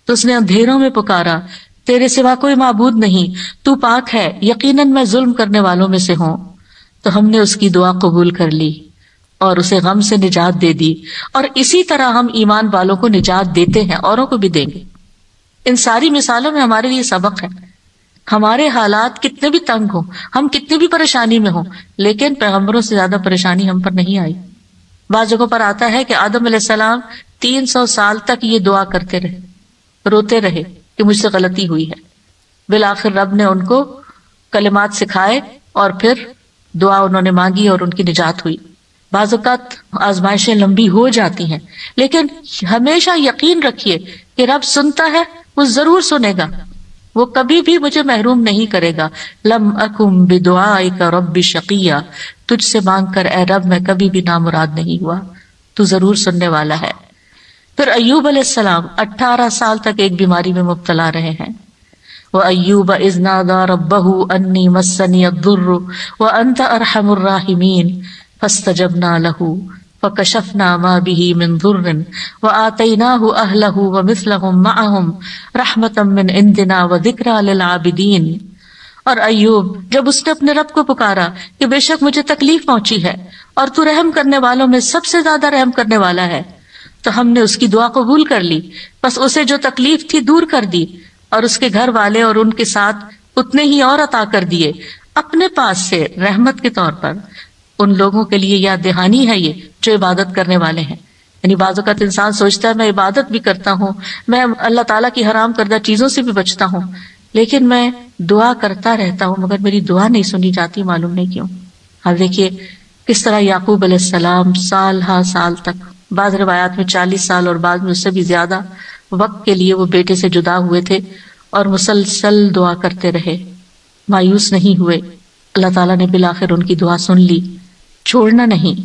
تو اس نے اندھیروں میں پکارا، تیرے سوا کوئی معبود نہیں، تو پاک ہے، یقیناً میں ظلم کرنے والوں میں سے ہوں۔ تو ہم نے اس کی دعا قبول کر لی اور اسے غم سے نجات دے دی، اور اسی طرح ہم ایمان والوں کو نجات دیتے ہیں، اوروں کو بھی دیں گے۔ ان ساری مثالوں میں ہمارے لیے سبق ہے۔ ہمارے حالات کتنے بھی تنگ ہوں، ہم کتنی بھی پریشانی میں ہوں، لیکن پیغمبروں سے زیادہ پریشانی ہم پر نہیں آئی۔ بعض جگہوں پر آتا ہے کہ آدم علیہ السلام 300 سال تک یہ دعا کرتے رہے، روتے رہے کہ مجھ سے غلطی ہوئی ہے۔ بالآخر رب نے ان کو کلمات سکھائے اور پھر دعا انہوں نے مانگی اور ان کی نجات ہوئی۔ بعض اوقات آزمائشیں لمبی ہو جاتی ہیں، لیکن ہمیشہ یقین رکھیے کہ رب سنتا ہے، وہ ضرور سنے گا، وہ کبھی بھی مجھے محروم نہیں کرے گا۔ لم اکم بدعائک رب شقیا، تجھ سے مانگ کر اے رب میں کبھی بھی نامراد نہیں ہوا، تو ضرور سننے والا ہے۔ پھر ایوب علیہ السلام 18 سال تک ایک بیماری میں مبتلا رہے ہیں۔ وَأَيُّوبَ إِذْ نَادَى رَبَّهُ أَنِّي مَسَّنِيَ الضُّرُّ وَأَنْتَ أَرْحَمُ الرَّاحِمِينَ فَاسْتَجَبْنَا لَهُ فَكَشَفْنَا مَا بِهِ مِنْ ضُرٍّ وَآتَيْنَاهُ أَهْلَهُ وَمِثْلَهُمْ مَعَهُمْ رَحْمَةً مِّنْ عِنْدِنَا وَذِكْرَىٰ لِلْعَابِدِينَ۔ اور ایوب جب اس نے اپنے رب کو پکارا کہ بے شک مجھے تکلیف پہنچی ہے اور تو رحم کرنے والوں میں سب سے زیادہ رحم کرنے والا ہے، تو ہم نے اس کی دعا قبول کر لی، بس اسے جو تکلیف تھی دور کر دی، اور اس کے گھر والے اور ان کے ساتھ اتنے ہی اور عطا کر دیے اپنے پاس سے رحمت کے طور پر۔ ان لوگوں کے لیے یاد دہانی ہے یہ جو عبادت کرنے والے ہیں۔ یعنی بعض اوقات انسان سوچتا ہے میں عبادت بھی کرتا ہوں، میں اللہ تعالیٰ کی حرام کردہ چیزوں سے بھی بچتا ہوں، لیکن میں دعا کرتا رہتا ہوں مگر میری دعا نہیں سنی جاتی، معلوم نہیں کیوں۔ اب دیکھیے کس طرح یعقوب علیہ السلام سال ہا سال تک، بعض روایات میں 40 سال اور بعض میں اس سے بھی زیادہ وقت کے لیے وہ بیٹے سے جدا ہوئے تھے، اور مسلسل دعا کرتے رہے، مایوس نہیں ہوئے۔ اللہ تعالیٰ نے بالآخر ان کی دعا سن لی۔ چھوڑنا نہیں،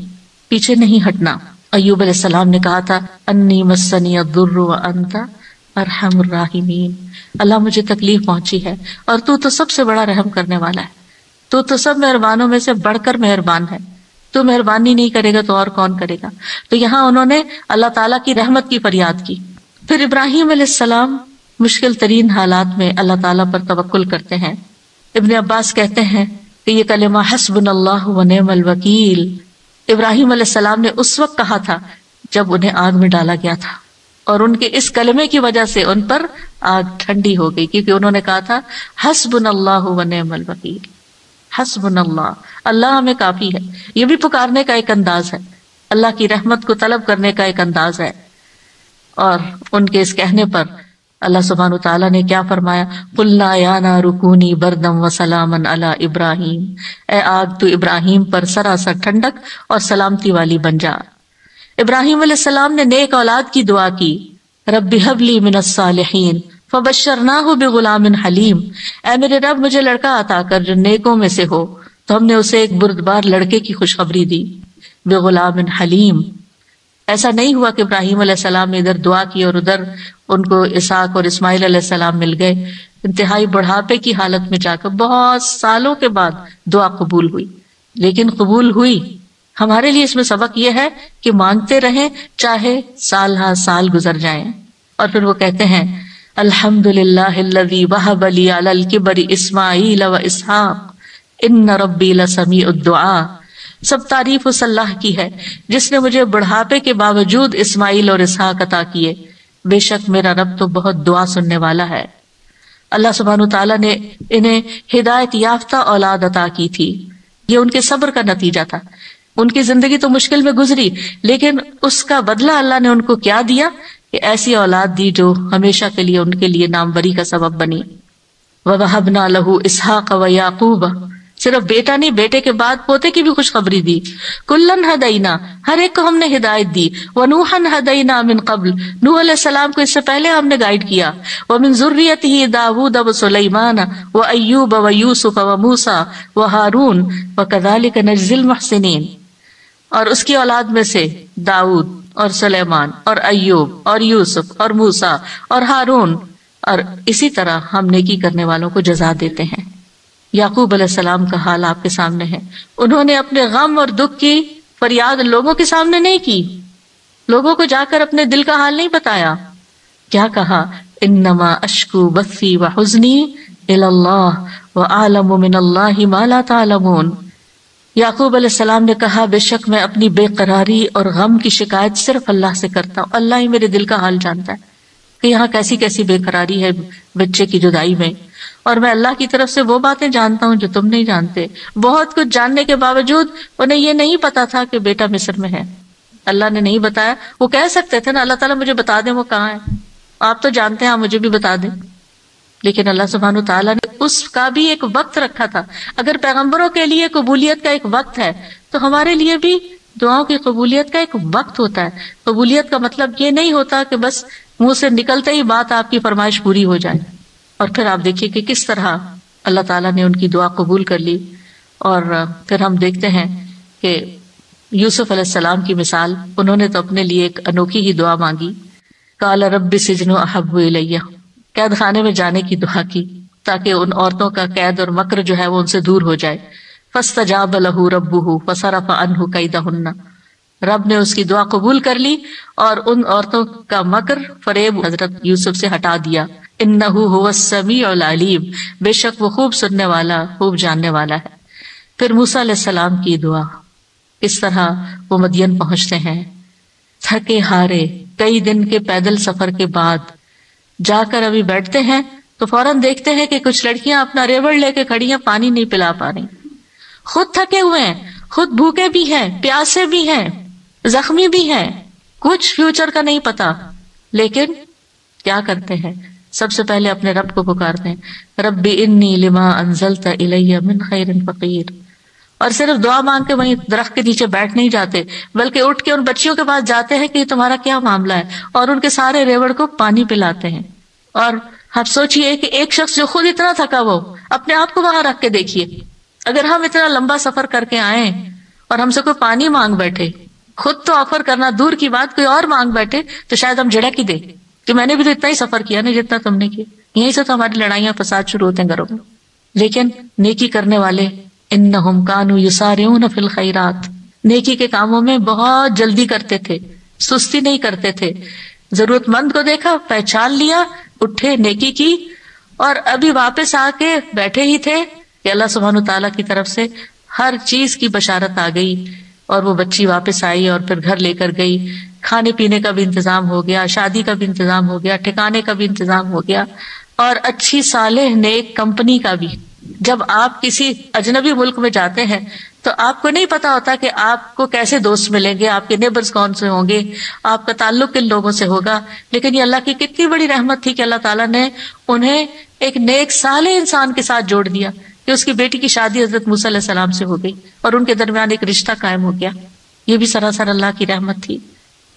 پیچھے نہیں ہٹنا۔ ایوب علیہ السلام نے کہا تھا انی مسنی الضر وانت ارحم الراحمین، اللہ مجھے تکلیف پہنچی ہے اور تو سب سے بڑا رحم کرنے والا ہے، تو سب مہربانوں میں سے بڑھ کر مہربان ہے، تو مہربانی نہیں کرے گا تو اور کون کرے گا۔ تو یہاں انہوں نے اللہ تعالیٰ کی رحمت کی فریاد کی۔ پھر ابراہیم علیہ السلام مشکل ترین حالات میں اللہ تعالیٰ پر توکل کرتے ہیں۔ ابن عباس کہتے ہیں کہ یہ کلمہ حسبنا اللہ ونعم الوکیل ابراہیم علیہ السلام نے اس وقت کہا تھا جب انہیں آگ میں ڈالا گیا تھا، اور ان کے اس کلمے کی وجہ سے ان پر آگ ٹھنڈی ہو گئی، کیونکہ انہوں نے کہا تھا حسبنا اللہ ونعم الوکیل، حسبنا اللہ، اللہ ہمیں کافی ہے۔ یہ بھی پکارنے کا ایک انداز ہے، اللہ کی رحمت کو طلب کرنے کا ایک انداز ہے۔ اور ان کے اس کہنے پر اللہ سبحانہ تعالیٰ نے کیا فرمایا، قلنا یا نار کونی بردم وسلاما علی ابراہیم، اے آگ تو ابراہیم پر سراسر ٹھنڈک اور سلامتی والی بن جا۔ ابراہیم علیہ السلام نے نیک اولاد کی دعا کی، رب ہب لی من الصالحین فبشرناہ بغلام حلیم، اے میرے رب مجھے لڑکا عطا کر جو نیکوں میں سے ہو، تو ہم نے اسے ایک بردبار لڑکے کی خوشخبری دی، بغلام حلیم۔ ایسا نہیں ہوا کہ ابراہیم علیہ السلام نے ادھر دعا کی اور ادھر ان کو اسحاق اور اسماعیل علیہ السلام مل گئے۔ انتہائی بڑھاپے کی حالت میں جا کر بہت سالوں کے بعد دعا قبول ہوئی، لیکن قبول ہوئی۔ ہمارے لیے اس میں سبق یہ ہے کہ مانگتے رہیں چاہے سال ہا سال گزر جائیں۔ اور پھر وہ کہتے ہیں الحمدللہ الذی وہب لی علی الکبر اسماعیل و اسحاق ان ربی لسمیع الدعاء، سب تعریف اس اللہ کی ہے جس نے مجھے بڑھاپے کے باوجود اسماعیل اور اسحاق عطا کیے، بے شک میرا رب تو بہت دعا سننے والا ہے۔ اللہ سبحانہ تعالیٰ نے انہیں ہدایت یافتہ اولاد عطا کی تھی، یہ ان کے صبر کا نتیجہ تھا۔ ان کی زندگی تو مشکل میں گزری، لیکن اس کا بدلہ اللہ نے ان کو کیا دیا کہ ایسی اولاد دی جو ہمیشہ کے لیے ان کے لیے ناموری کا سبب بنی۔ وَوَهَبْنَا لَهُ إِسْحَاقَ وَيَعْقُوبَ، صرف بیٹا نہیں، بیٹے کے بعد پوتے کی بھی خوشخبری دی۔ کلن ہدینا، ہر ایک کو ہم نے ہدایت دی۔ ونوحن ہدینا من قبل، نوح علیہ السلام کو اس سے پہلے ہم نے گائیڈ کیا۔ ومن ذریتہ داود وسلیمان وایوب ویوسف وموسیٰ وہارون وکذلک نجزی المحسنین، اور اس کی اولاد میں سے داؤد اور سلیمان اور ایوب اور یوسف اور موسیٰ اور ہارون، اور اسی طرح ہم نیکی کرنے والوں کو جزا دیتے ہیں۔ یعقوب علیہ السلام کا حال آپ کے سامنے ہے، انہوں نے اپنے غم اور دکھ کی فریاد لوگوں کے سامنے نہیں کی، لوگوں کو جا کر اپنے دل کا حال نہیں بتایا، کیا کہا انما اشکو بثی وحزنی الی اللہ وأعلم من اللہ ما لا تعلمون۔ یعقوب علیہ السلام نے کہا بے شک میں اپنی بے قراری اور غم کی شکایت صرف اللہ سے کرتا ہوں، اللہ ہی میرے دل کا حال جانتا ہے کہ یہاں کیسی کیسی بے قراری ہے بچے کی جدائی میں، اور میں اللہ کی طرف سے وہ باتیں جانتا ہوں جو تم نہیں جانتے۔ بہت کچھ جاننے کے باوجود انہیں یہ نہیں پتا تھا کہ بیٹا مصر میں ہے، اللہ نے نہیں بتایا۔ وہ کہہ سکتے تھے نا اللہ تعالیٰ مجھے بتا دیں وہ کہاں ہے، آپ تو جانتے ہیں آپ مجھے بھی بتا دیں، لیکن اللہ سبحانہ تعالیٰ نے اس کا بھی ایک وقت رکھا تھا۔ اگر پیغمبروں کے لیے قبولیت کا ایک وقت ہے تو ہمارے لیے بھی دعاؤں کی قبولیت کا ایک وقت ہوتا ہے۔ قبولیت کا مطلب یہ نہیں ہوتا کہ بس منہ سے نکلتے ہی بات آپ کی فرمائش پوری ہو جائے۔ اور پھر آپ دیکھیے کہ کس طرح اللہ تعالیٰ نے ان کی دعا قبول کر لی۔ اور پھر ہم دیکھتے ہیں کہ یوسف علیہ السلام کی مثال، انہوں نے تو اپنے لیے ایک انوکھی ہی دعا مانگی، قال رب السجن احب الی، قید خانے میں جانے کی دعا کی تاکہ ان عورتوں کا قید اور مکر جو ہے وہ ان سے دور ہو جائے۔ فاستجاب له ربه فصرف عنه کیدہن، رب نے اس کی دعا قبول کر لی اور ان عورتوں کا مکر فریب حضرت یوسف سے ہٹا دیا۔ انہ هو السمیع العلیم، بے شک وہ خوب سننے والا خوب جاننے والا ہے۔ پھر موسیٰ علیہ السلام کی دعا، اس طرح وہ مدین پہنچتے ہیں تھکے ہارے، کئی دن کے پیدل سفر کے بعد جا کر ابھی بیٹھتے ہیں تو فوراً دیکھتے ہیں کہ کچھ لڑکیاں اپنا ریوڑ لے کے کھڑی ہیں، پانی نہیں پلا پا رہی، خود تھکے ہوئے ہیں، خود بھوکے بھی ہیں، پیاسے بھی ہیں، زخمی بھی ہیں، کچھ فیوچر کا نہیں پتا، لیکن کیا کرتے ہیں؟ سب سے پہلے اپنے رب کو پکارتے ہیں، رب انی لما انزلت الی من خیر فقیر، اور صرف دعا مانگ کے وہیں درخت کے نیچے بیٹھ نہیں جاتے بلکہ اٹھ کے ان بچیوں کے پاس جاتے ہیں کہ یہ تمہارا کیا معاملہ ہے، اور ان کے سارے ریوڑ کو پانی پلاتے ہیں۔ اور آپ سوچئے کہ ایک شخص جو خود اتنا تھکا وہ اپنے آپ کو وہاں رکھ کے دیکھیے، اگر ہم اتنا لمبا سفر کر کے آئیں اور ہم سے کوئی پانی مانگ بیٹھے، خود تو آفر کرنا دور کی بات کوئی اور مانگ بیٹھے تو شاید ہم جھڑک ہی دیں کہ میں نے بھی تو اتنا ہی سفر کیا نا جتنا تم نے کیا۔ یہیں سے تو ہماری لڑائیاں فساد شروع ہوتے ہیں گھروں میں۔ لیکن نیکی کرنے والے انہم کانوا یسارعون فی الخیرات، نیکی کے کاموں میں بہت جلدی کرتے تھے، سستی نہیں کرتے تھے۔ ضرورت مند کو دیکھا، پہچان لیا، اٹھے، نیکی کی، اور ابھی واپس آ کے بیٹھے ہی تھے کہ اللہ سبحانہ تعالیٰ کی طرف سے ہر چیز کی بشارت آ گئی، اور وہ بچی واپس آئی اور پھر گھر لے کر گئی، کھانے پینے کا بھی انتظام ہو گیا، شادی کا بھی انتظام ہو گیا، ٹھکانے کا بھی انتظام ہو گیا، اور اچھی صالح نیک کمپنی کا بھی۔ جب آپ کسی اجنبی ملک میں جاتے ہیں تو آپ کو نہیں پتا ہوتا کہ آپ کو کیسے دوست ملیں گے، آپ کے نیبرز کون سے ہوں گے، آپ کا تعلق کن لوگوں سے ہوگا، لیکن یہ اللہ کی کتنی بڑی رحمت تھی کہ اللہ تعالیٰ نے انہیں ایک نیک صالح انسان کے ساتھ جوڑ دیا کہ اس کی بیٹی کی شادی حضرت موسیٰ علیہ السلام سے ہو گئی اور ان کے درمیان ایک رشتہ قائم ہو گیا۔ یہ بھی سراسر اللہ کی رحمت تھی۔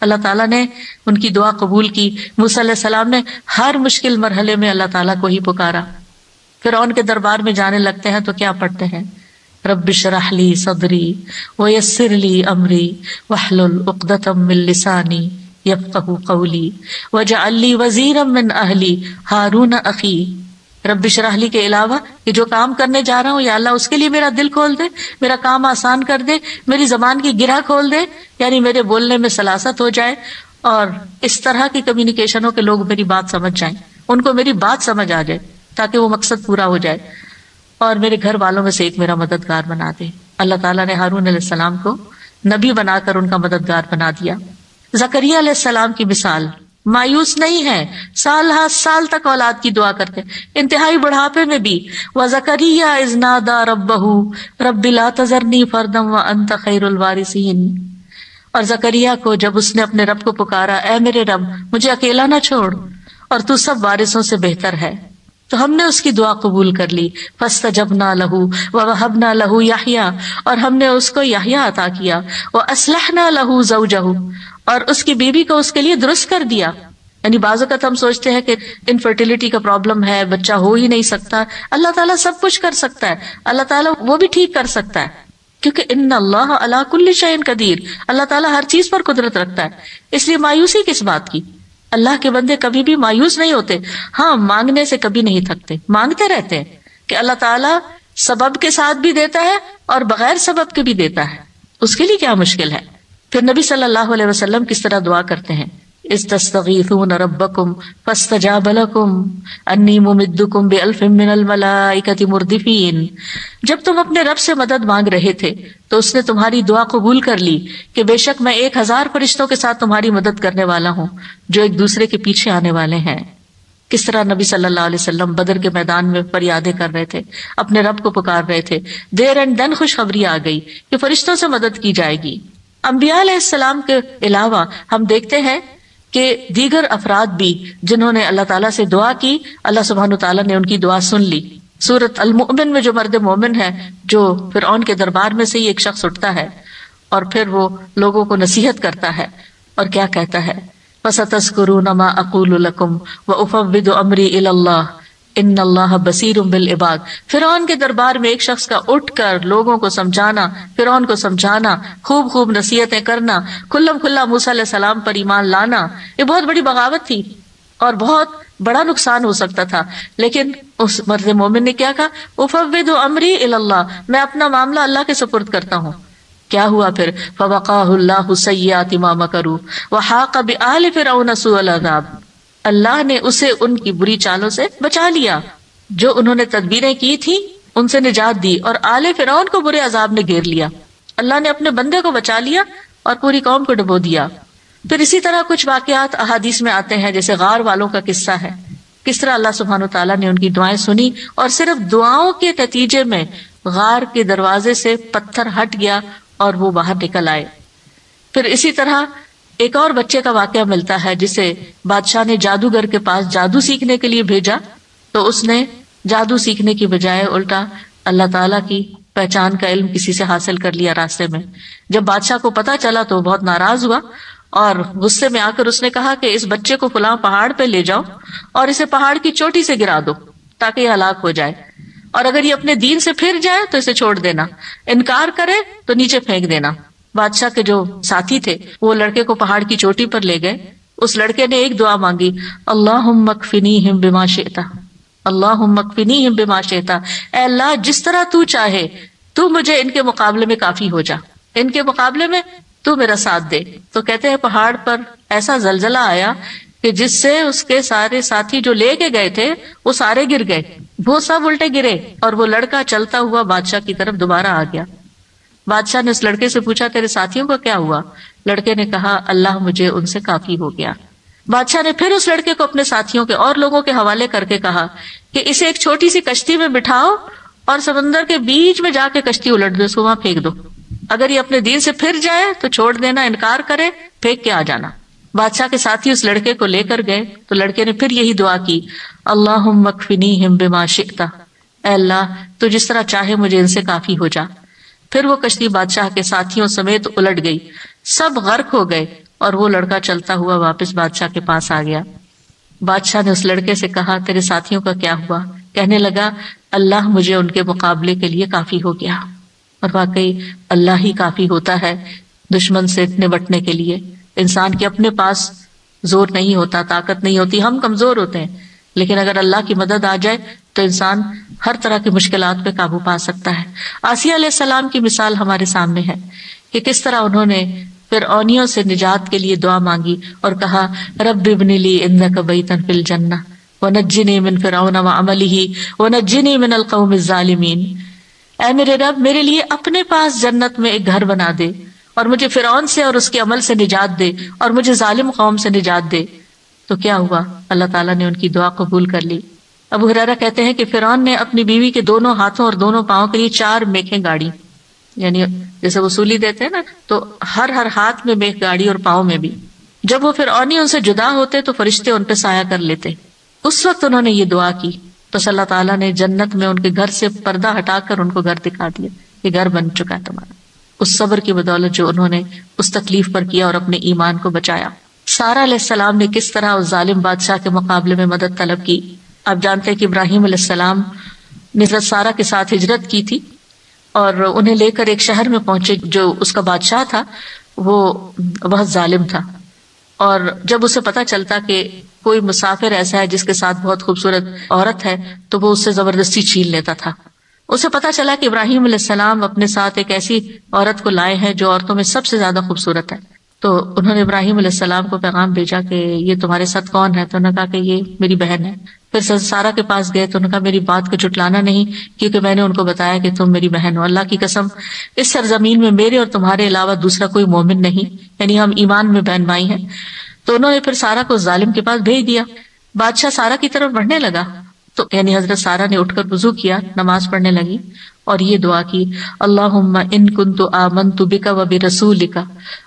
اللہ تعالیٰ نے ان کی دعا قبول کی۔ موسیٰ علیہ السلام نے ہر مشکل مرحلے میں اللہ تعالیٰ کو ہی پکارا۔ فرعون کے دربار میں جانے لگتے ہیں تو کیا پڑھتے ہیں؟ رب اشرح لی صدری ویسر لی امری واحلل عقدۃ من لسانی یفقہوا قولی واجعل لی وزیرا من اہلی ہارون اخی۔ رب اشرح لی کے علاوہ کہ جو کام کرنے جا رہا ہوں یا اللہ اس کے لیے میرا دل کھول دے، میرا کام آسان کر دے، میری زبان کی گرہ کھول دے، یعنی میرے بولنے میں سلاست ہو جائے، اور اس طرح کی کمیونیکیشن ہو کہ لوگ میری بات سمجھ جائیں، ان کو میری بات سمجھ آ جائے تاکہ وہ مقصد پورا ہو جائے، اور میرے گھر والوں میں سے ایک میرا مددگار بنا دے۔ اللہ تعالیٰ نے ہارون علیہ السلام کو نبی بنا کر ان کا مددگار بنا دیا۔ زکریا علیہ السلام کی مثال، مایوس نہیں ہے، سال ہر سال تک اولاد کی دعا کرتے، انتہائی بڑھاپے میں بھی۔ وَزَكَرِيَّا إِذْ نَادَىٰ رَبَّهُ رَبِّ لَا تَذَرْنِي فَرْدًا وَأَنْتَ خَيْرُ الْوَارِثِينَ، اور زکریا کو جب اس نے اپنے رب کو پکارا، اے میرے رب مجھے اکیلا نہ چھوڑ، اور تو سب وارثوں سے بہتر ہے، تو ہم نے اس کی دعا قبول کر لی۔ فاستجبنا له ووهبنا له يحيى، اور ہم نے اس کو یحییٰ عطا کیا۔ واصلحنا له زوجه، اور اس کی بیوی کو اس کے لیے درست کر دیا۔ یعنی بعض اوقات ہم سوچتے ہیں کہ انفرٹیلٹی کا پرابلم ہے، بچہ ہو ہی نہیں سکتا، اللہ تعالیٰ سب کچھ کر سکتا ہے، اللہ تعالیٰ وہ بھی ٹھیک کر سکتا ہے، کیونکہ ان اللہ علی کل شیء قدیر، اللہ تعالیٰ ہر چیز پر قدرت رکھتا ہے۔ اس لیے مایوسی کس بات کی؟ اللہ کے بندے کبھی بھی مایوس نہیں ہوتے، ہاں مانگنے سے کبھی نہیں تھکتے، مانگتے رہتے ہیں کہ اللہ تعالیٰ سبب کے ساتھ بھی دیتا ہے اور بغیر سبب کے بھی دیتا ہے، اس کے لیے کیا مشکل ہے۔ پھر نبی صلی اللہ علیہ وسلم کس طرح دعا کرتے ہیں، اذ تستغیثون ربکم فاستجاب لکم انی ممدکم بألف من الملائکۃ مردفین. جب تم اپنے رب سے مدد مانگ رہے تھے تو اس نے تمہاری دعا قبول کر لی کہ بے شک میں 1000 فرشتوں کے ساتھ تمہاری مدد کرنے والا ہوں جو ایک دوسرے کے پیچھے آنے والے ہیں. کس طرح نبی صلی اللہ علیہ وسلم بدر کے میدان میں فریادیں کر رہے تھے، اپنے رب کو پکار رہے تھے. دیر اینڈ دن خوشخبری آ گئی کہ فرشتوں سے مدد کی جائے گی. انبیاء علیہ السلام کے علاوہ ہم دیکھتے ہیں کہ دیگر افراد بھی جنہوں نے اللہ تعالیٰ سے دعا کی، اللہ سبحانہ وتعالیٰ نے ان کی دعا سن لی. سورۃ المؤمن میں جو مرد مومن ہے، جو فرعون کے دربار میں سے ہی ایک شخص اٹھتا ہے اور پھر وہ لوگوں کو نصیحت کرتا ہے اور کیا کہتا ہے، فَسَتَذْكُرُونَ مَا أَقُولُ لَكُمْ وَأُفَوِّضُ أَمْرِي إِلَى اللَّهِ إِنَّ اللَّهَ بَصِيرٌ بِالْعِبَادِ. فرعون کے دربار میں ایک شخص کا اٹھ کر لوگوں کو سمجھانا، فرعون کو سمجھانا، خوب خوب نصیحتیں کرنا، کھلم کھلا موسیٰ علیہ السلام پر ایمان لانا، یہ بہت بڑی بغاوت تھی اور بہت بڑا نقصان ہو سکتا تھا. لیکن اس مرد مومن نے کیا کہا، افوض امری الی اللہ، میں اپنا معاملہ اللہ کے سپرد کرتا ہوں. کیا ہوا پھر، فوقاہ اللہ سیئات ما مکروا وحاق بآل فرعون سوء العذاب. اللہ نے اسے ان کی بری چالوں سے بچا لیا، جو انہوں نے تدبیریں کی تھی ان سے نجات دی، اور آل فرعون کو برے عذاب نے گھیر لیا. اللہ نے اپنے بندے کو بچا لیا اور پوری قوم کو ڈبو دیا. پھر اسی طرح کچھ واقعات احادیث میں آتے ہیں، جیسے غار والوں کا قصہ ہے، کس طرح اللہ سبحانہ وتعالیٰ نے ان کی دعائیں سنی اور صرف دعاؤں کے نتیجے میں غار کے دروازے سے پتھر ہٹ گیا اور وہ باہر نکل آئے. پھر اسی طرح ایک اور بچے کا واقعہ ملتا ہے جسے بادشاہ نے جادوگر کے پاس جادو سیکھنے کے لیے بھیجا، تو اس نے جادو سیکھنے کی بجائے الٹا اللہ تعالیٰ کی پہچان کا علم کسی سے حاصل کر لیا راستے میں. جب بادشاہ کو پتا چلا تو بہت ناراض ہوا اور غصے میں آ کر اس نے کہا کہ اس بچے کو فلاں پہاڑ پہ لے جاؤ اور اسے پہاڑ کی چوٹی سے گرا دو تاکہ یہ ہلاک ہو جائے، اور اگر یہ اپنے دین سے پھر جائے تو اسے چھوڑ دینا، انکار کرے تو نیچے پھینک دینا. بادشاہ کے جو ساتھی تھے وہ لڑکے کو پہاڑ کی چوٹی پر لے گئے. اس لڑکے نے ایک دعا مانگی، اللہم اکفنیہم بما شئت، اللہم اکفنیہم بما شئت، اے اللہ جس طرح تو چاہے تو مجھے ان کے مقابلے میں کافی ہو جا، ان کے مقابلے میں تو میرا ساتھ دے. تو کہتے ہیں پہاڑ پر ایسا زلزلہ آیا کہ جس سے اس کے سارے ساتھی جو لے کے گئے تھے وہ سارے گر گئے، وہ سب الٹے گرے اور وہ لڑکا چلتا ہوا بادشاہ کی طرف دوبارہ آ گیا. بادشاہ نے اس لڑکے سے پوچھا تیرے ساتھیوں کا کیا ہوا؟ لڑکے نے کہا اللہ مجھے ان سے کافی ہو گیا. بادشاہ نے پھر اس لڑکے کو اپنے ساتھیوں کے اور لوگوں کے حوالے کر کے کہا کہ اسے ایک چھوٹی سی کشتی میں بٹھاؤ اور سمندر کے بیچ میں جا کے کشتی الٹ دو، اس کو وہاں پھینک دو، اگر یہ اپنے دین سے پھر جائے تو چھوڑ دینا، انکار کرے پھینک کے آ جانا. بادشاہ کے ساتھی اس لڑکے کو لے کر گئے تو لڑکے نے پھر یہی دعا کی، اللہم اکفنیہم بما شئت، اے اللہ تو جس طرح چاہے مجھے ان سے کافی ہو جا. پھر وہ کشتی بادشاہ کے ساتھیوں سمیت الٹ گئی، سب غرق ہو گئے اور وہ لڑکا چلتا ہوا واپس بادشاہ کے پاس آ گیا. بادشاہ نے اس لڑکے سے کہا تیرے ساتھیوں کا کیا ہوا؟ کہنے لگا اللہ مجھے ان کے مقابلے کے لیے کافی ہو گیا. اور واقعی اللہ ہی کافی ہوتا ہے دشمن سے نمٹنے کے لیے. انسان کے اپنے پاس زور نہیں ہوتا، طاقت نہیں ہوتی، ہم کمزور ہوتے ہیں، لیکن اگر اللہ کی مدد آ جائے تو انسان ہر طرح کی مشکلات پہ قابو پا سکتا ہے. آسیہ علیہ السلام کی مثال ہمارے سامنے ہے کہ کس طرح انہوں نے فرعونیوں سے نجات کے لیے دعا مانگی اور کہا رب ابن لی عندک بیتا فی الجنہ ونجنی من فرعون وعملہ ونجنی من القوم الظالمین. اے میرے رب میرے لیے اپنے پاس جنت میں ایک گھر بنا دے اور مجھے فرعون سے اور اس کے عمل سے نجات دے اور مجھے ظالم قوم سے نجات دے. تو کیا ہوا؟ اللہ تعالیٰ نے ان کی دعا قبول کر لی. ابو ہریرہ کہتے ہیں کہ فرعون نے اپنی بیوی کے دونوں ہاتھوں اور دونوں پاؤں کے لیے 4 میخیں گاڑی، یعنی جیسے وصولی دیتے ہیں نا، تو ہر ہاتھ میں میخ گاڑی اور پاؤں میں بھی. جب وہ فرعونی ان سے جدا ہوتے تو فرشتے ان پہ سایہ کر لیتے. اس وقت انہوں نے یہ دعا کی، بس اللہ تعالیٰ نے جنت میں ان کے گھر سے پردہ ہٹا کر ان کو گھر دکھا دیا، یہ گھر بن چکا ہے تمہارا، اس صبر کی بدولت جو انہوں نے اس تکلیف پر کیا اور اپنے ایمان کو بچایا. سارہ علیہ السلام نے کس طرح اس ظالم بادشاہ کے مقابلے میں مدد طلب کی. آپ جانتے ہیں کہ ابراہیم علیہ السلام نے حضرت سارہ کے ساتھ ہجرت کی تھی اور انہیں لے کر ایک شہر میں پہنچے. جو اس کا بادشاہ تھا وہ بہت ظالم تھا، اور جب اسے پتا چلتا کہ کوئی مسافر ایسا ہے جس کے ساتھ بہت خوبصورت عورت ہے تو وہ اس سے زبردستی چھین لیتا تھا. اسے پتا چلا کہ ابراہیم علیہ السلام اپنے ساتھ ایک ایسی عورت کو لائے ہیں جو عورتوں میں سب سے زیادہ خوبصورت ہے، تو انہوں نے ابراہیم علیہ السلام کو پیغام بھیجا کہ یہ تمہارے ساتھ کون ہے؟ تو انہوں نے کہا کہ یہ میری بہن ہے۔ پھر سارا کے پاس گئے تو انہوں نے کہا میری بات کو جھٹلانا نہیں، کیونکہ میں نے ان کو بتایا کہ تم میری بہن ہو، اللہ کی قسم اس سرزمین میں میرے اور تمہارے علاوہ دوسرا کوئی مومن نہیں، یعنی ہم ایمان میں بہن بھائی ہیں۔ تو انہوں نے پھر سارا کو ظالم کے پاس بھیج دیا۔ بادشاہ سارا کی طرف بڑھنے لگا تو یعنی حضرت سارا نے اٹھ کر وضو کیا، نماز پڑھنے لگی اور یہ دعا کی، اللہم ان کنت آمنت بک وبرسولک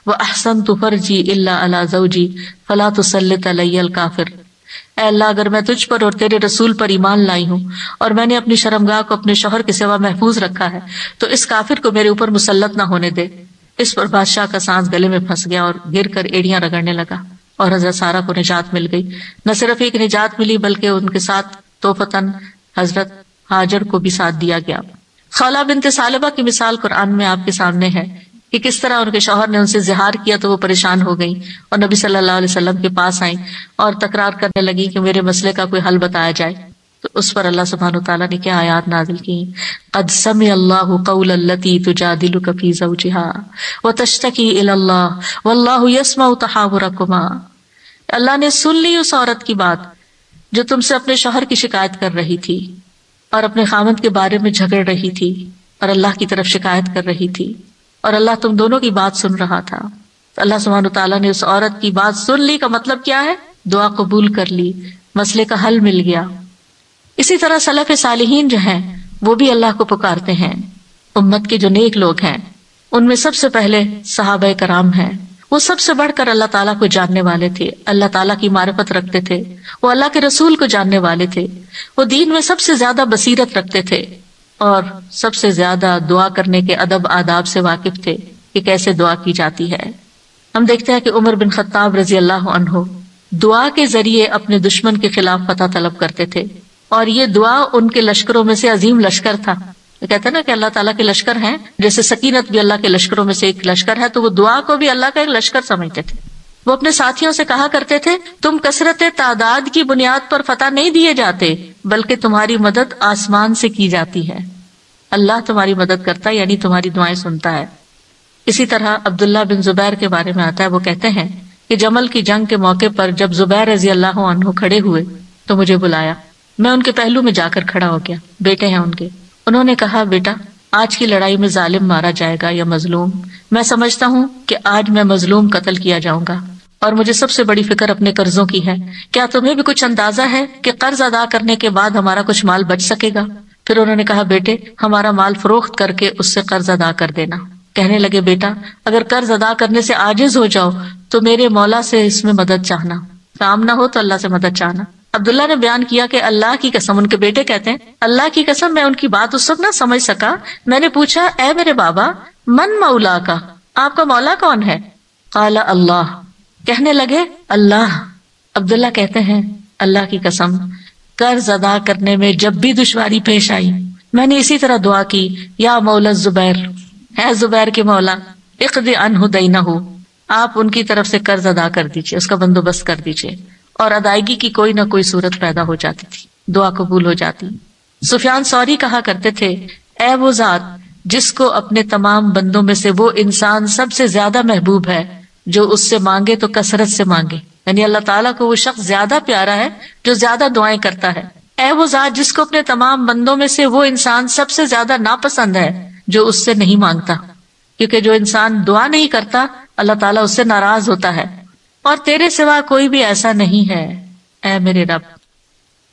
واحسنت فرجی الا علی زوجی فلا تسلط علی الکافر۔ اے اللہ، اگر میں تجھ پر اور تیرے رسول پر ایمان لائی ہوں اور میں نے اپنی شرمگاہ کو اپنے شوہر کے سوا محفوظ رکھا ہے تو اس کافر کو میرے اوپر مسلط نہ ہونے دے۔ اس پر بادشاہ کا سانس گلے میں پھنس گیا اور گر کر ایڑیاں رگڑنے لگا، اور حضرت سارا کو نجات مل گئی۔ نہ صرف ایک نجات ملی بلکہ ان کے ساتھ توفتاً حضرت ہاجر کو بھی ساتھ دیا گیا۔ خولہ بنت ثعلبہ کی مثال قرآن میں آپ کے سامنے ہے کہ کس طرح ان کے شوہر نے ان سے زہار کیا تو وہ پریشان ہو گئی اور نبی صلی اللہ علیہ وسلم کے پاس آئیں اور تکرار کرنے لگی کہ میرے مسئلے کا کوئی حل بتایا جائے۔ تو اس پر اللہ سبحانہ وتعالیٰ نے کیا آیات نازل کی، قد سمع اللہ قول التی تجادلک فی زوجہا وتشتکی الی اللہ واللہ یسمع تحاورکما۔ اللہ نے سن لی اس عورت کی بات جو تم سے اپنے شوہر کی شکایت کر رہی تھی اور اپنے خاوند کے بارے میں جھگڑ رہی تھی اور اللہ کی طرف شکایت کر رہی تھی، اور اللہ تم دونوں کی بات سن رہا تھا۔ تو اللہ سبحانہ وتعالیٰ نے اس عورت کی بات سن لی کا مطلب کیا ہے؟ دعا قبول کر لی، مسئلے کا حل مل گیا۔ اسی طرح سلف صالحین جو ہیں وہ بھی اللہ کو پکارتے ہیں۔ امت کے جو نیک لوگ ہیں ان میں سب سے پہلے صحابہ کرام ہیں۔ وہ سب سے بڑھ کر اللہ تعالیٰ کو جاننے والے تھے، اللہ تعالیٰ کی معرفت رکھتے تھے، وہ اللہ کے رسول کو جاننے والے تھے، وہ دین میں سب سے زیادہ بصیرت رکھتے تھے اور سب سے زیادہ دعا کرنے کے ادب آداب سے واقف تھے کہ کیسے دعا کی جاتی ہے۔ ہم دیکھتے ہیں کہ عمر بن خطاب رضی اللہ عنہ دعا کے ذریعے اپنے دشمن کے خلاف فتح طلب کرتے تھے، اور یہ دعا ان کے لشکروں میں سے عظیم لشکر تھا۔ کہتے ہیں نا کہ اللہ تعالیٰ کے لشکر ہیں، جیسے سکینت بھی اللہ کے لشکروں میں سے ایک لشکر ہے، تو وہ دعا کو بھی اللہ کا ایک لشکر سمجھتے تھے۔ وہ اپنے ساتھیوں سے کہا کرتے تھے، تم کثرت تعداد کی بنیاد پر فتح نہیں دیے جاتے بلکہ تمہاری مدد آسمان سے کی جاتی ہے۔ اللہ تمہاری مدد کرتا ہے، یعنی تمہاری دعائیں سنتا ہے۔ اسی طرح عبداللہ بن زبیر کے بارے میں آتا ہے، وہ کہتے ہیں کہ جمل کی جنگ کے موقع پر جب زبیر رضی اللہ عنہ کھڑے ہوئے تو مجھے بلایا، میں ان کے پہلو میں جا کر کھڑا ہو گیا، بیٹے ہیں ان کے۔ انہوں نے کہا، بیٹا آج کی لڑائی میں ظالم مارا جائے گا یا مظلوم؟ میں سمجھتا ہوں کہ آج میں مظلوم قتل کیا جاؤں گا، اور مجھے سب سے بڑی فکر اپنے قرضوں کی ہے۔ کیا تمہیں بھی کچھ اندازہ ہے کہ قرض ادا کرنے کے بعد ہمارا کچھ مال بچ سکے گا؟ پھر انہوں نے کہا، بیٹے ہمارا مال فروخت کر کے اس سے قرض ادا کر دینا۔ کہنے لگے، بیٹا اگر قرض ادا کرنے سے عاجز ہو جاؤ تو میرے مولا سے اس میں مدد چاہنا، کام نہ ہو تو اللہ سے مدد چاہنا۔ عبداللہ نے بیان کیا کہ اللہ کی قسم، ان کے بیٹے کہتے ہیں، اللہ کی قسم میں ان کی بات اس وقت نہ سمجھ سکا۔ میں نے پوچھا، اے میرے بابا، من مولا کا، آپ کا مولا کون ہے؟ قال اللہ، کہنے لگے اللہ۔ عبداللہ کہتے ہیں، اللہ کی قسم قرض ادا کرنے میں جب بھی دشواری پیش آئی میں نے اسی طرح دعا کی، یا مولا زبیر، ہے زبیر کے مولا، اقضی عنہ دینہ، آپ ان کی طرف سے قرض ادا کر دیجئے، اس کا بندوبست کر دیجئے، اور ادائیگی کی کوئی نہ کوئی صورت پیدا ہو جاتی تھی، دعا قبول ہو جاتی۔ سفیان ثوری کہا کرتے تھے، اے وہ ذات جس کو اپنے تمام بندوں میں سے وہ انسان سب سے زیادہ محبوب ہے جو اس سے مانگے تو کثرت سے مانگے، یعنی اللہ تعالیٰ کو وہ شخص زیادہ پیارا ہے جو زیادہ دعائیں کرتا ہے۔ اے وہ ذات جس کو اپنے تمام بندوں میں سے وہ انسان سب سے زیادہ ناپسند ہے جو اس سے نہیں مانگتا، کیونکہ جو انسان دعا نہیں کرتا اللہ تعالیٰ اس سے ناراض ہوتا ہے، اور تیرے سوا کوئی بھی ایسا نہیں ہے اے میرے رب۔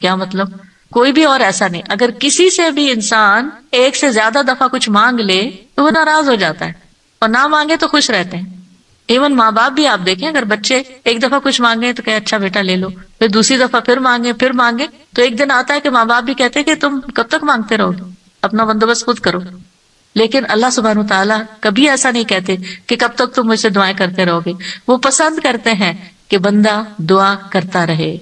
کیا مطلب؟ کوئی بھی اور ایسا نہیں۔ اگر کسی سے بھی انسان ایک سے زیادہ دفعہ کچھ مانگ لے تو وہ ناراض ہو جاتا ہے، اور نہ مانگے تو خوش رہتے ہیں۔ ایون ماں باپ بھی آپ دیکھیں، اگر بچے ایک دفعہ کچھ مانگے تو کہ اچھا بیٹا لے لو، پھر دوسری دفعہ پھر مانگے تو ایک دن آتا ہے کہ ماں باپ بھی کہتے ہیں کہ تم کب تک مانگتے رہو گے، اپنا بندوبست خود کرو۔ لیکن اللہ سبحانہ وتعالیٰ کبھی ایسا نہیں کہتے کہ کب تک تم مجھ سے دعائیں کرتے رہو گے۔ وہ پسند کرتے ہیں کہ بندہ دعا کرتا رہے،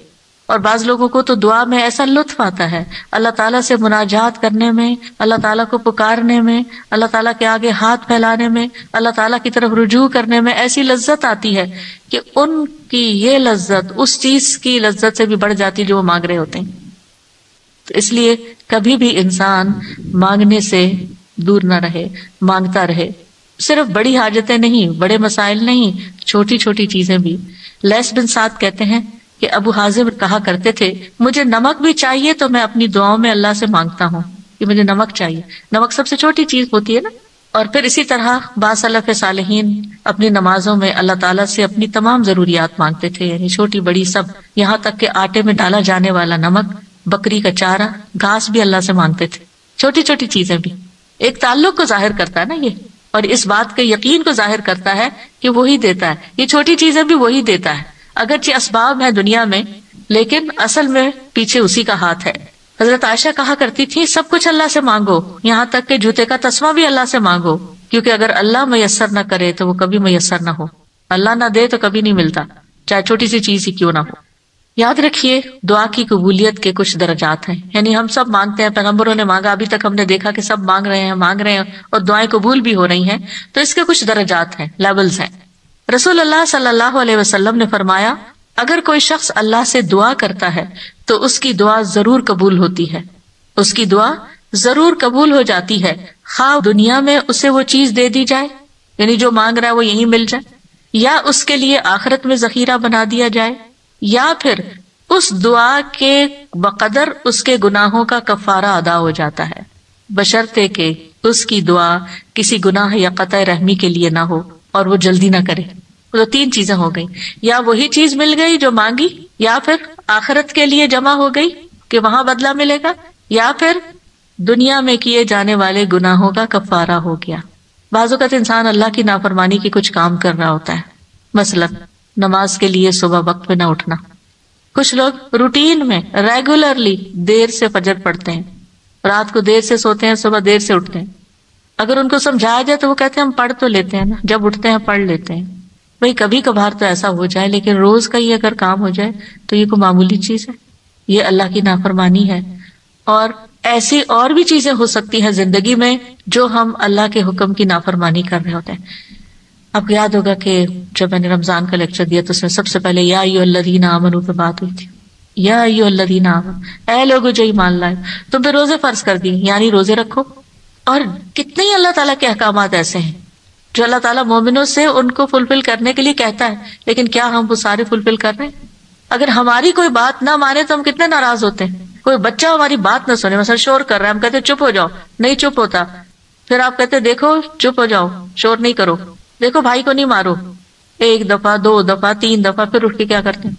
اور بعض لوگوں کو تو دعا میں ایسا لطف آتا ہے، اللہ تعالیٰ سے مناجات کرنے میں، اللہ تعالیٰ کو پکارنے میں، اللہ تعالیٰ کے آگے ہاتھ پھیلانے میں، اللہ تعالیٰ کی طرف رجوع کرنے میں ایسی لذت آتی ہے کہ ان کی یہ لذت اس چیز کی لذت سے بھی بڑھ جاتی ہے جو وہ مانگ رہے ہوتے ہیں۔ تو اس لیے کبھی بھی انسان مانگنے سے دور نہ رہے، مانگتا رہے۔ صرف بڑی حاجتیں نہیں، بڑے مسائل نہیں، چھوٹی چھوٹی چیزیں بھی. لیس بن سعد کہتے ہیں کہ ابو حازم کہا کرتے تھے مجھے نمک بھی چاہیے تو میں اپنی دعاؤں میں اللہ سے مانگتا ہوں کہ مجھے نمک چاہیے. نمک سب سے چھوٹی چیز ہوتی ہے نا. اور پھر اسی طرح بعض سلف صالحین اپنی نمازوں میں اللہ تعالیٰ سے اپنی تمام ضروریات مانگتے تھے، یعنی چھوٹی بڑی سب، یہاں تک کہ آٹے میں ڈالا جانے والا نمک، بکری کا چارہ، گھاس بھی اللہ سے مانگتے تھے. چھوٹی چھوٹی چیزیں بھی ایک تعلق کو ظاہر کرتا ہے نا یہ، اور اس بات کے یقین کو ظاہر کرتا ہے کہ وہی دیتا ہے. یہ چھوٹی چیزیں بھی وہی دیتا ہے، اگرچہ اسباب ہے دنیا میں لیکن اصل میں پیچھے اسی کا ہاتھ ہے. حضرت عائشہ کہا کرتی تھی سب کچھ اللہ سے مانگو، یہاں تک کہ جوتے کا تسمہ بھی اللہ سے مانگو، کیونکہ اگر اللہ میسر نہ کرے تو وہ کبھی میسر نہ ہو. اللہ نہ دے تو کبھی نہیں ملتا، چاہے چھوٹی سی چیز ہی کیوں نہ ہو. یاد رکھیے دعا کی قبولیت کے کچھ درجات ہیں، یعنی ہم سب مانگتے ہیں، پیغمبروں نے مانگا، ابھی تک ہم نے دیکھا کہ سب مانگ رہے ہیں اور دعائیں قبول بھی ہو رہی ہیں. تو اس کے کچھ درجات ہیں، لیولز ہیں. رسول اللہ صلی اللہ علیہ وسلم نے فرمایا اگر کوئی شخص اللہ سے دعا کرتا ہے تو اس کی دعا ضرور قبول ہوتی ہے، اس کی دعا ضرور قبول ہو جاتی ہے، خواہ دنیا میں اسے وہ چیز دے دی جائے، یعنی جو مانگ رہا ہے وہ یہیں مل جائے، یا اس کے لیے آخرت میں ذخیرہ بنا دیا جائے، یا پھر اس دعا کے بقدر اس کے گناہوں کا کفارہ ادا ہو جاتا ہے، بشرطے کہ اس کی دعا کسی گناہ یا قطع رحمی کے لیے نہ ہو اور وہ جلدی نہ کرے. تو 3 چیزیں ہو گئی، یا وہی چیز مل گئی جو مانگی، یا پھر آخرت کے لیے جمع ہو گئی کہ وہاں بدلہ ملے گا، یا پھر دنیا میں کیے جانے والے گناہوں کا کفارہ ہو گیا. بعض اوقات انسان اللہ کی نافرمانی کی کچھ کام کر رہا ہوتا ہے، مثلا نماز کے لیے صبح وقت پہ نہ اٹھنا. کچھ لوگ روٹین میں ریگولرلی دیر سے فجر پڑھتے ہیں، رات کو دیر سے سوتے ہیں، صبح دیر سے اٹھتے ہیں. اگر ان کو سمجھایا جائے تو وہ کہتے ہیں ہم پڑھ تو لیتے ہیں نا، جب اٹھتے ہیں پڑھ لیتے ہیں. بھئی کبھی کبھار تو ایسا ہو جائے، لیکن روز کا یہ اگر کام ہو جائے تو یہ کوئی معمولی چیز ہے؟ یہ اللہ کی نافرمانی ہے. اور ایسی اور بھی چیزیں ہو سکتی ہیں زندگی میں جو ہم اللہ کے حکم کی نافرمانی کر رہے ہوتے ہیں. آپ کو یاد ہوگا کہ جب میں نے رمضان کا لیکچر دیا تو اس میں سب سے پہلے یا ایھا الذین آمنوا پہ بات ہوئی تھی. یا ایھا الذین آمنوا، اے لوگو جو ایمان لائے، تم پہ روزے فرض کر دی، یعنی روزے رکھو. اور کتنے ہی اللہ تعالیٰ کے احکامات ایسے ہیں جو اللہ تعالیٰ مومنوں سے ان کو فلفل کرنے کے لیے کہتا ہے، لیکن کیا ہم وہ سارے فلفل کر رہے ہیں؟ اگر ہماری کوئی بات نہ مانے تو ہم کتنے ناراض ہوتے ہیں. کوئی بچہ ہماری بات نہ سنے، مثلا شور کر رہا ہے، ہم کہتے چپ ہو جاؤ، نہیں چپ ہوتا. پھر آپ کہتے دیکھو چپ ہو جاؤ، شور نہیں کرو. دیکھو بھائی کو نہیں مارو، 1 دفعہ 2 دفعہ 3 دفعہ، پھر اٹھ کے کیا کرتے ہیں؟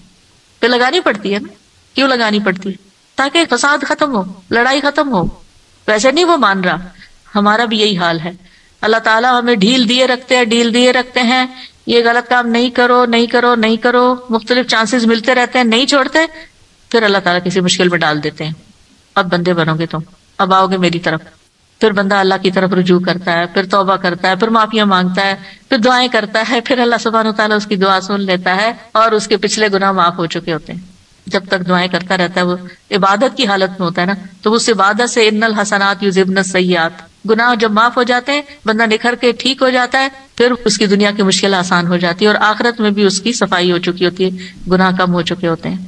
پھر لگانی پڑتی ہے نا. کیوں لگانی پڑتی ہے؟ تاکہ فساد ختم ہو، لڑائی ختم ہو. ویسے نہیں وہ مان رہا، ہمارا بھی یہی حال ہے. اللہ تعالیٰ ہمیں ڈھیل دیے رکھتے ہیں، یہ غلط کام نہیں کرو نہیں کرو نہیں کرو، مختلف چانسز ملتے رہتے ہیں، نہیں چھوڑتے. پھر اللہ تعالیٰ کسی مشکل میں ڈال دیتے ہیں، اب بندے بنو گے تم، اب آؤ گے میری طرف. پھر بندہ اللہ کی طرف رجوع کرتا ہے، پھر توبہ کرتا ہے، پھر معافیاں مانگتا ہے، پھر دعائیں کرتا ہے، پھر اللہ سبحانہ وتعالیٰ اس کی دعا سن لیتا ہے اور اس کے پچھلے گناہ معاف ہو چکے ہوتے ہیں. جب تک دعائیں کرتا رہتا ہے، وہ عبادت کی حالت میں ہوتا ہے نا، تو اس عبادت سے ان الحسنات یذھبن السیئات، گناہ جب معاف ہو جاتے ہیں، بندہ نکھر کے ٹھیک ہو جاتا ہے، پھر اس کی دنیا کی مشکل آسان ہو جاتی ہے اور آخرت میں بھی اس کی صفائی ہو چکی ہوتی ہے، گناہ کم ہو چکے ہوتے ہیں.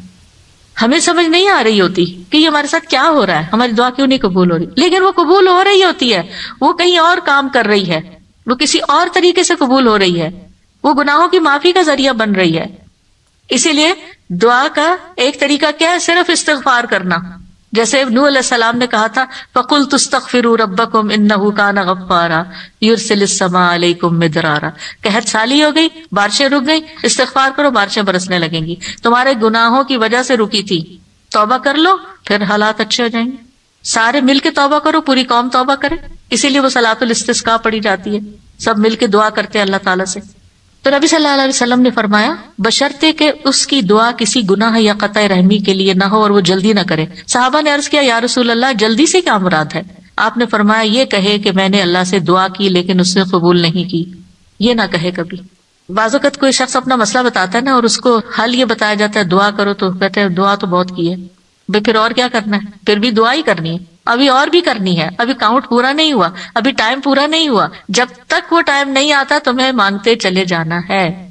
ہمیں سمجھ نہیں آ رہی ہوتی کہ یہ ہمارے ساتھ کیا ہو رہا ہے، ہماری دعا کیوں نہیں قبول ہو رہی، لیکن وہ قبول ہو رہی ہوتی ہے. وہ کہیں اور کام کر رہی ہے، وہ کسی اور طریقے سے قبول ہو رہی ہے، وہ گناہوں کی معافی کا ذریعہ بن رہی ہے. اسی لیے دعا کا ایک طریقہ کیا ہے؟ صرف استغفار کرنا. جیسے نوح علیہ السلام نے کہا تھا فَقُلْتُ اسْتَغْفِرُوا رَبَّكُمْ إِنَّهُ كَانَ غَفَّارًا يُرْسِلِ السَّمَاءَ عَلَيْكُمْ مِدْرَارًا. قحط سالی ہو گئی، بارشیں رک گئی، استغفار کرو، بارشیں برسنے لگیں گی. تمہارے گناہوں کی وجہ سے رکی تھی، توبہ کر لو، پھر حالات اچھے ہو جائیں گے. سارے مل کے توبہ کرو، پوری قوم توبہ کرے. اسی لیے وہ صلاۃ الاستسقاء پڑھی جاتی ہے، سب مل کے دعا کرتے ہیں اللہ تعالیٰ سے. تو نبی صلی اللہ علیہ وسلم نے فرمایا بشرطے کہ اس کی دعا کسی گناہ یا قطع رحمی کے لیے نہ ہو اور وہ جلدی نہ کرے. صحابہ نے عرض کیا یا رسول اللہ جلدی سے کیا مراد ہے؟ آپ نے فرمایا یہ کہے کہ میں نے اللہ سے دعا کی لیکن اس نے قبول نہیں کی. یہ نہ کہے کبھی. بعض اوقات کوئی شخص اپنا مسئلہ بتاتا ہے نا اور اس کو حل یہ بتایا جاتا ہے دعا کرو، تو کہتے ہیں دعا تو بہت کی ہے بھائی، پھر اور کیا کرنا ہے؟ پھر بھی دعا ہی کرنی ہے، ابھی اور بھی کرنی ہے، ابھی کاؤنٹ پورا نہیں ہوا، ابھی ٹائم پورا نہیں ہوا. جب تک وہ ٹائم نہیں آتا تمہیں مانگتے چلے جانا ہے.